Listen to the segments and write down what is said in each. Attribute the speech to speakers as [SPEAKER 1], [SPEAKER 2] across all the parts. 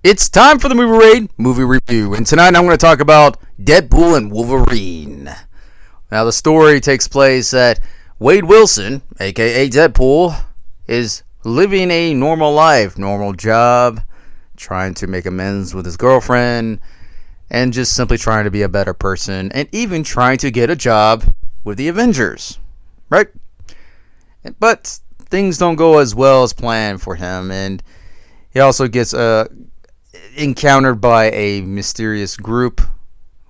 [SPEAKER 1] It's time for the movie raid movie review, and tonight I'm going to talk about Deadpool and Wolverine. Now, the story takes place that Wade Wilson, aka Deadpool, is living a normal life, normal job, trying to make amends with his girlfriend, and just simply trying to be a better person, and even trying to get a job with the Avengers, right? But things don't go as well as planned for him, and he also gets encountered by a mysterious group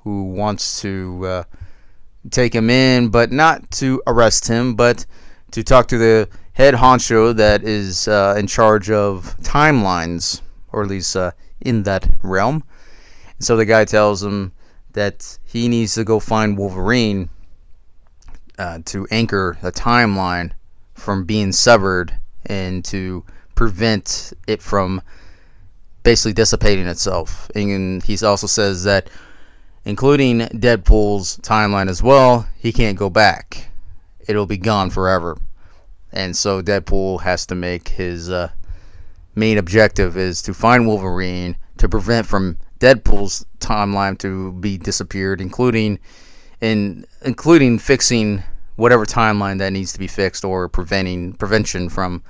[SPEAKER 1] who wants to take him in, but not to arrest him, but to talk to the head honcho that is in charge of timelines, or at least in that realm. And so the guy tells him that he needs to go find Wolverine to anchor the timeline from being severed and to prevent it from basically dissipating itself. And he also says that, including Deadpool's timeline as well, he can't go back. It'll be gone forever. And so Deadpool has to make his main objective is to find Wolverine to prevent from Deadpool's timeline to be disappeared, including fixing whatever timeline that needs to be fixed, or prevention from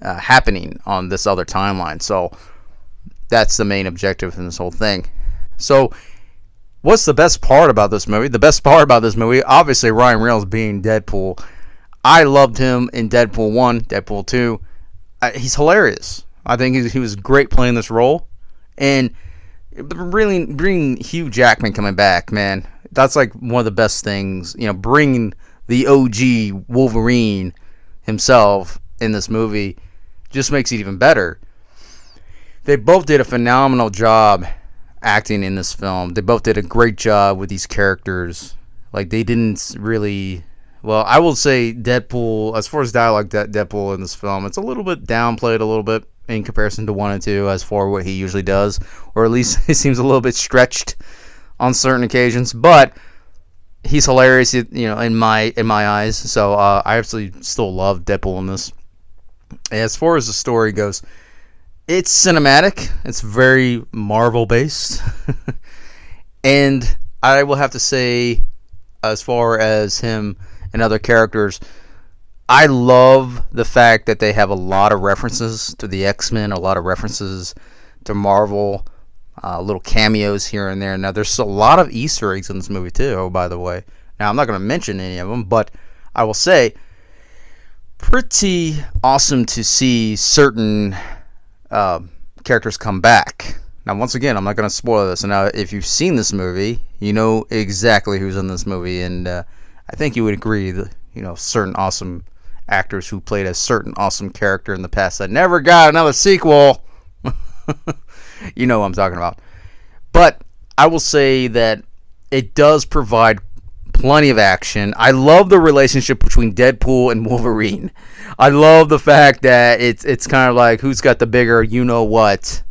[SPEAKER 1] happening on this other timeline. So that's the main objective in this whole thing. So what's the best part about this movie? The best part about this movie, obviously, Ryan Reynolds being Deadpool. I loved him in Deadpool 1, Deadpool 2. He's hilarious. I think he was great playing this role. And really bringing Hugh Jackman coming back, man, that's like one of the best things. You know, bringing the OG Wolverine himself in this movie just makes it even better. They both did a phenomenal job acting in this film. They both did a great job with these characters. Like, they didn't really... Well, I will say Deadpool, as far as dialogue, Deadpool in this film, it's a little bit downplayed a little bit in comparison to 1 and 2 as for what he usually does. Or at least it seems a little bit stretched on certain occasions. But he's hilarious, you know, in my eyes. So I absolutely still love Deadpool in this. As far as the story goes, it's cinematic. It's very Marvel based. And I will have to say, as far as him and other characters, I love the fact that they have a lot of references to the X-Men, a lot of references to Marvel, little cameos here and there. Now, there's a lot of Easter eggs in this movie too, by the way. Now, I'm not going to mention any of them, but I will say, pretty awesome to see certain characters come back. Now, once again, I'm not going to spoil this. And now, if you've seen this movie, you know exactly who's in this movie, and I think you would agree that, you know, certain awesome actors who played a certain awesome character in the past that never got another sequel. You know what I'm talking about. But I will say that it does provide plenty of action. I love the relationship between Deadpool and Wolverine. I love the fact that it's kind of like who's got the bigger you-know-what.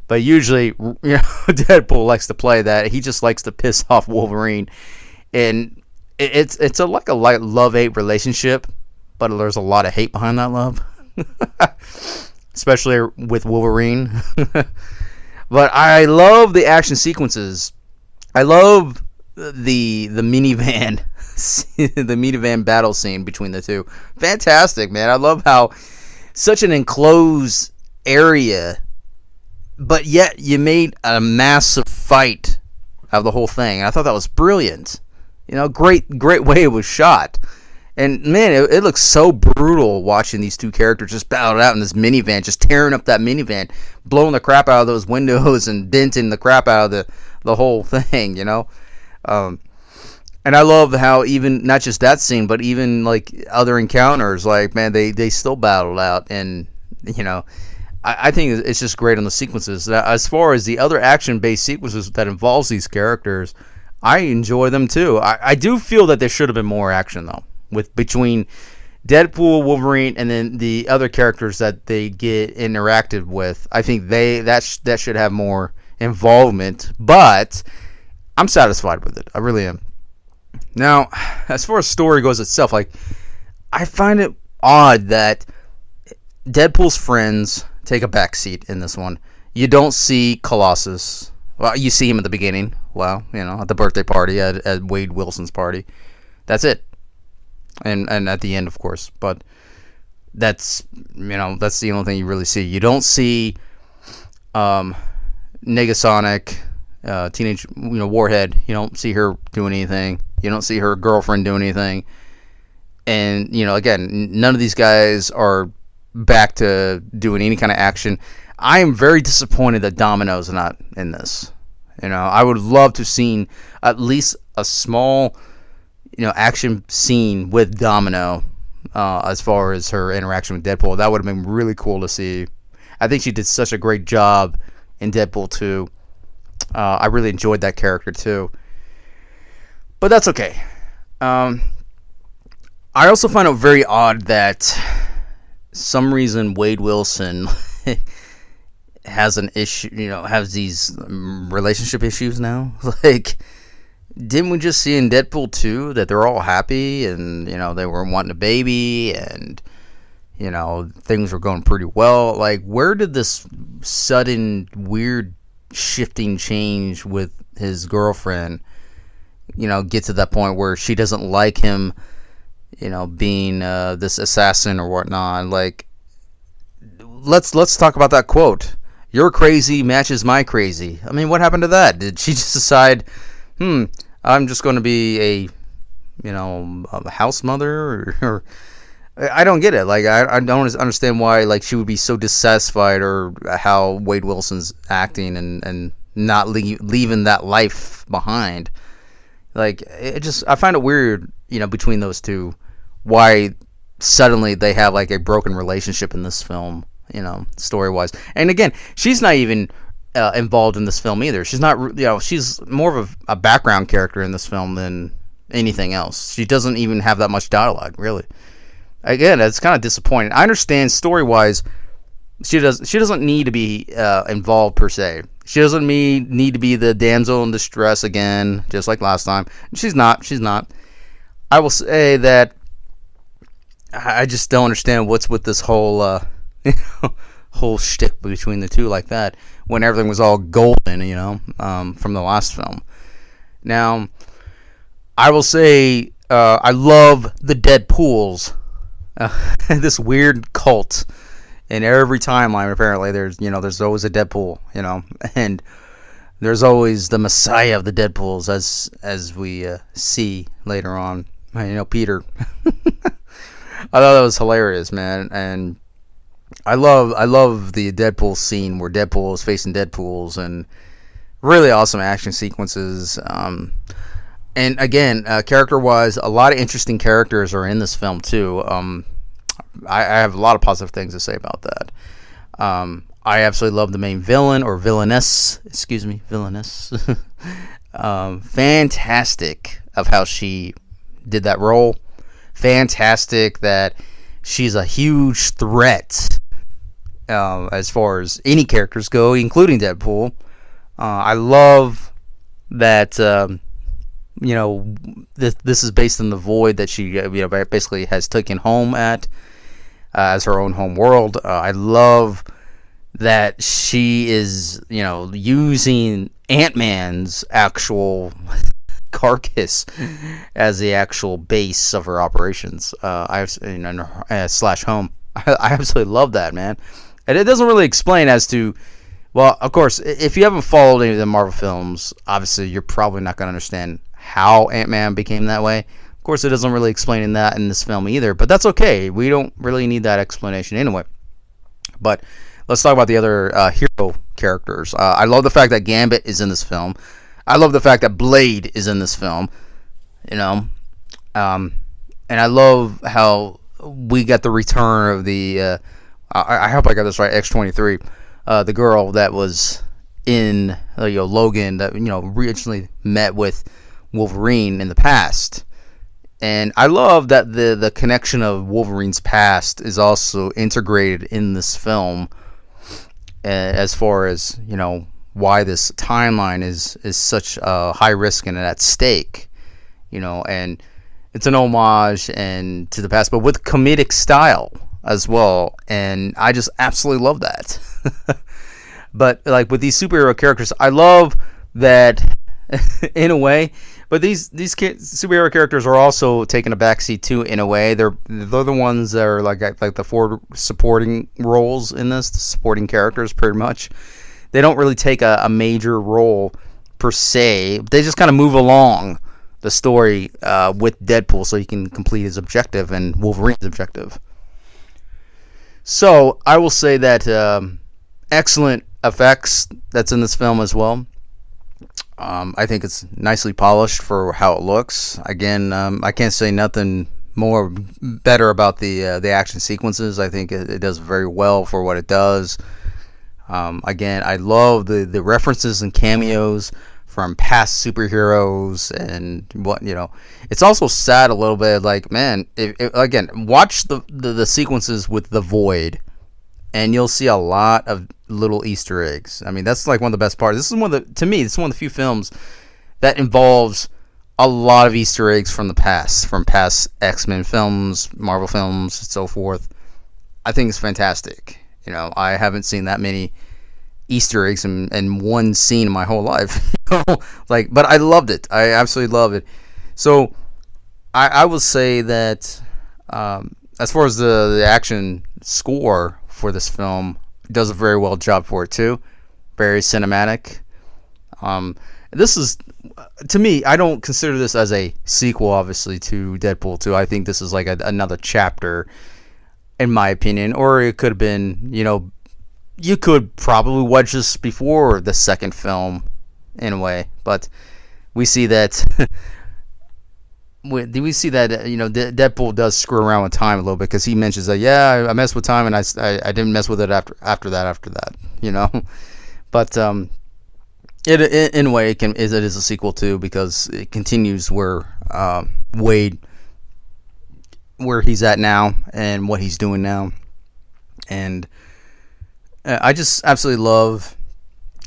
[SPEAKER 1] But usually, you know, Deadpool likes to play that. He just likes to piss off Wolverine. And it's like a light love-hate relationship, but there's a lot of hate behind that love. Especially with Wolverine. But I love the action sequences. I love the minivan the minivan battle scene between the two. Fantastic, man. I love how such an enclosed area, but yet you made a massive fight out of the whole thing. I thought that was brilliant. You know, great way it was shot. And man, it looks so brutal watching these two characters just battle it out in this minivan, just tearing up that minivan, blowing the crap out of those windows and denting the crap out of the whole thing, you know. And I love how even, not just that scene, but even like other encounters, like, man, they still battled out. And, you know, I think it's just great on the sequences. As far as the other action-based sequences that involves these characters, I enjoy them too. I do feel that there should have been more action, though, between Deadpool, Wolverine, and then the other characters that they get interacted with. I think that should have more involvement, but I'm satisfied with it. I really am. Now, as far as story goes itself, like, I find it odd that Deadpool's friends take a backseat in this one. You don't see Colossus. Well, you see him at the beginning. Well, at the birthday party at Wade Wilson's party. That's it. And at the end, of course. But that's the only thing you really see. You don't see Negasonic, Teenage Warhead. You don't see her doing anything. You don't see her girlfriend doing anything. And again, none of these guys are back to doing any kind of action. I am very disappointed that Domino's not in this. I would love to have seen at least a small action scene with Domino as far as her interaction with Deadpool. That would have been really cool to see. I think she did such a great job in Deadpool 2. I really enjoyed that character too. But that's okay. I also find it very odd that some reason Wade Wilson has an issue, has these relationship issues now. Like, didn't we just see in Deadpool 2 that they're all happy and, they were wanting a baby and, things were going pretty well? Like, where did this sudden weird shifting change with his girlfriend, get to that point where she doesn't like him, being this assassin or whatnot? Like, let's talk about that quote. Your crazy matches my crazy. I mean, what happened to that? Did she just decide, I'm just going to be a house mother? Or I don't get it. Like, I don't understand why, like, she would be so dissatisfied, or how Wade Wilson's acting and not leaving that life behind. Like, I find it weird, between those two, why suddenly they have, like, a broken relationship in this film, story-wise. And again, she's not even involved in this film either. She's not, she's more of a background character in this film than anything else. She doesn't even have that much dialogue, really. Again, it's kind of disappointing. I understand story-wise, she doesn't need to be involved per se. She doesn't need to be the damsel in distress again, just like last time. She's not. I will say that I just don't understand what's with this whole whole shtick between the two like that, when everything was all golden, from the last film. Now, I will say I love the Deadpools. This weird cult in every timeline. Apparently, there's always a Deadpool, and there's always the Messiah of the Deadpools, as we see later on. Peter. I thought that was hilarious, man, and I love the Deadpool scene where Deadpool is facing Deadpools, and really awesome action sequences. And again, character-wise, a lot of interesting characters are in this film too. I have a lot of positive things to say about that. I absolutely love the main villain, or villainess. Excuse me, villainess. Fantastic of how she did that role. Fantastic that she's a huge threat as far as any characters go, including Deadpool. I love that. This is based on the void that she basically has taken home as her own home world. I love that she is using Ant-Man's actual carcass as the actual base of her operations. Slash home. I absolutely love that, man. And it doesn't really explain as to, well, of course, if you haven't followed any of the Marvel films, obviously you're probably not going to understand how Ant-Man became that way. Of course, it doesn't really explain that in this film either, but that's okay. We don't really need that explanation anyway. But let's talk about the other hero characters. I love the fact that Gambit is in this film. I love the fact that Blade is in this film. And I love how we got the return of the I hope I got this right, X-23, the girl that was in Logan, that originally met with Wolverine in the past. And I love that the connection of Wolverine's past is also integrated in this film, as far as why this timeline is such a high risk and at stake, and it's an homage and to the past, but with comedic style as well, and I just absolutely love that. But like with these superhero characters, I love that in a way. But these superhero characters are also taking a backseat too, in a way. They're the ones that are like the four supporting roles in this, the supporting characters, pretty much. They don't really take a major role per se. They just kind of move along the story with Deadpool so he can complete his objective and Wolverine's objective. So I will say that excellent effects that's in this film as well. I think it's nicely polished for how it looks. Again, I can't say nothing more better about the action sequences. I think it does very well for what it does. Again, I love the references and cameos from past superheroes and what, you know. It's also sad a little bit, like, man, again, watch the sequences with the Void, and you'll see a lot of little Easter eggs. I mean, that's like one of the best parts. This is to me, this is one of the few films that involves a lot of Easter eggs from past X-Men films, Marvel films, and so forth. I think it's fantastic. You know, I haven't seen that many Easter eggs in one scene in my whole life. But I loved it. I absolutely love it. So I will say that as far as the action score for this film, it does a very well job for it too. Very cinematic. This is, to me, I don't consider this as a sequel, obviously, to Deadpool 2. I think this is like another chapter, in my opinion. Or it could have been, you know, you could probably watch this before the second film, in a way. But we see that you know, Deadpool does screw around with time a little bit, because he mentions that, yeah, I messed with time, and I didn't mess with it after that, you know. But it in a way it is a sequel too, because it continues where Wade, where he's at now and what he's doing now. And I just absolutely love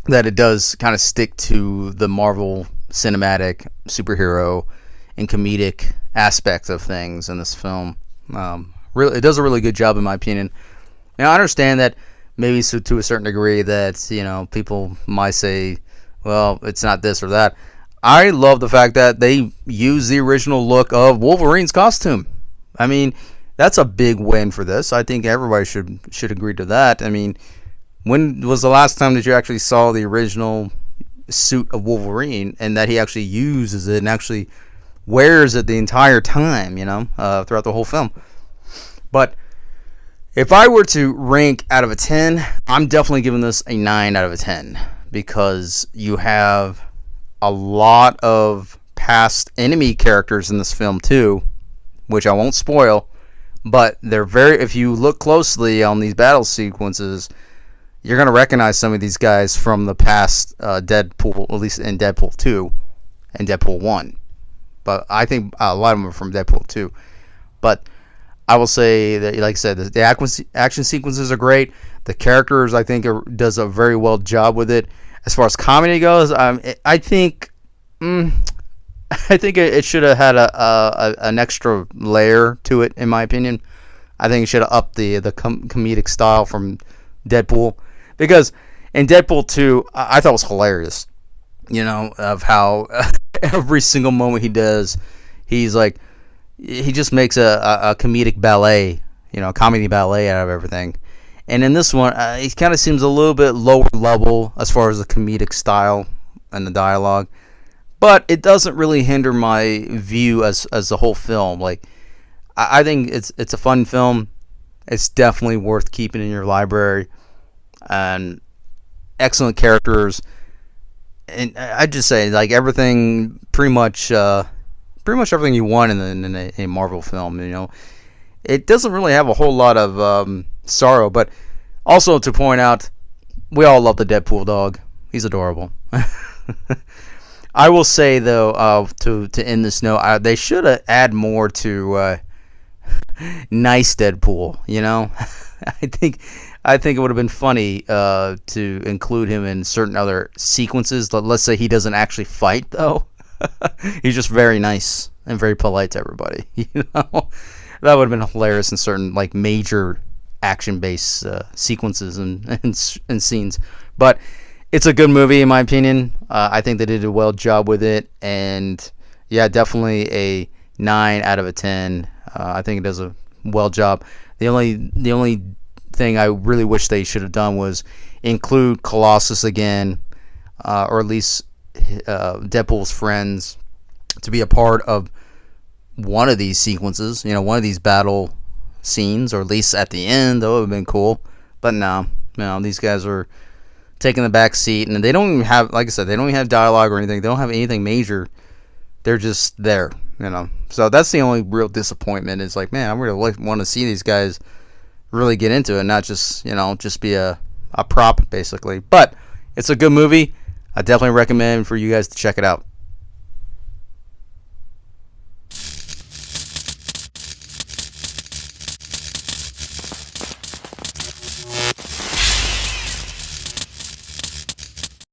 [SPEAKER 1] that it does kind of stick to the Marvel cinematic superhero and comedic aspects of things in this film. Really, it does a really good job, in my opinion. Now, I understand that maybe to a certain degree that, you know, people might say, well, it's not this or that. I love the fact that they use the original look of Wolverine's costume. I mean, that's a big win for this. I think everybody should agree to that. I mean, when was the last time that you actually saw the original suit of Wolverine, and that he actually uses it and actually wears it the entire time, you know, throughout the whole film? But if I were to rank out of a 10, I'm definitely giving this a 9 out of a 10, because you have a lot of past enemy characters in this film too, which I won't spoil, but they're if you look closely on these battle sequences, you're going to recognize some of these guys from the past Deadpool, at least in Deadpool 2 and Deadpool 1. But I think a lot of them are from Deadpool 2. But I will say that, like I said, the action sequences are great. The characters, I think, does a very well job with it. As far as comedy goes, I think it should have had an extra layer to it, in my opinion. I think it should have upped the comedic style from Deadpool, because in Deadpool 2, I thought it was hilarious. You know, of how every single moment he does, he's like, he just makes a comedic ballet, you know, a comedy ballet out of everything. And in this one, he kind of seems a little bit lower level as far as the comedic style and the dialogue. But it doesn't really hinder my view as the whole film. Like, I think it's a fun film. It's definitely worth keeping in your library. And excellent characters. And I just say, like, everything, pretty much everything you want in a Marvel film. You know, it doesn't really have a whole lot of sorrow, but also to point out, we all love the Deadpool dog. He's adorable. I will say though, to end this note, they should add more to nice Deadpool. You know, I think it would have been funny to include him in certain other sequences. Let's say he doesn't actually fight, though. He's just very nice and very polite to everybody. You know, that would have been hilarious in certain, like, major action-based sequences and scenes. But it's a good movie in my opinion. I think they did a well job with it, and yeah, definitely a 9 out of a 10. I think it does a well job. The only thing I really wish they should have done was include Colossus again, or at least Deadpool's friends, to be a part of one of these sequences. One of these battle scenes, or at least at the end. That would have been cool. But no, these guys are taking the back seat, and they don't even have, like I said, they don't even have dialogue or anything. They don't have anything major. They're just there, So that's the only real disappointment. Is like, man, I really want to see these guys really get into it, not just just be a prop basically. But it's a good movie. I definitely recommend for you guys to check it out.